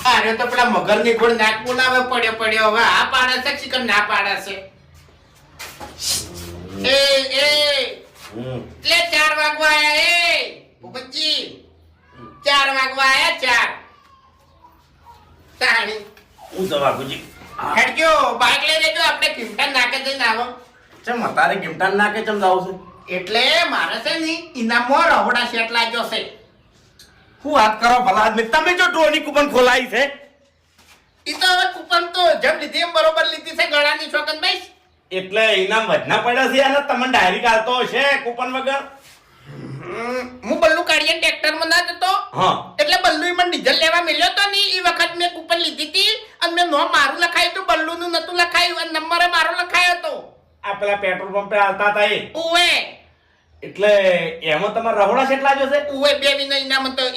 અરે તો પેલા મગર ની ગોળ નાક બોલાવે પડ્યો હવે આ પાડે છે ચિકન ના પાડે છે લે 4 વાગવા આયા ભૂપતજી 4 વાગવા આયા 4 તાણી હું જવા ગુજી હેડજો બાઈક લઈ લેજો આપણે કિમટાન નાકે જઈને આવો ચમ તારે કિમટાન નાકે ચમ જાવ છે એટલે મારે છે ને ઇનામમાં રહોડા શેટ લાગ્યો છે હું વાત કરો ભલા આદમી તમે જો ડ્રોની કૂપન ખોલાઈ છે ઈ તો હવે કૂપન તો જેમ લીધી એમ બરોબર લીધી છે ગળાની છોકન ભાઈ એટલે ઇનામ વધના પડ્યા છે અને તમને ડાયરી કાઢતો હશે કૂપન વગર હું બલ્લુ કાઢીને ટ્રેક્ટરમાં ના જતો હા એટલે બલ્લુ મને ડીઝલ લેવા મળ્યો તો ને એ વખત મેં કૂપન લીધી હતી અને મેં નો મારું લખાયું હતું બલ્લુનું નતું લખાયું અને નંબર મારો લખાયો હતો આ પેલા પેટ્રોલ પંપે આવતા હતા એ ઓએ એટલે એમાં તમારા રહોડા કેટલા જશે ઓએ બે વિના ઇનામ હતો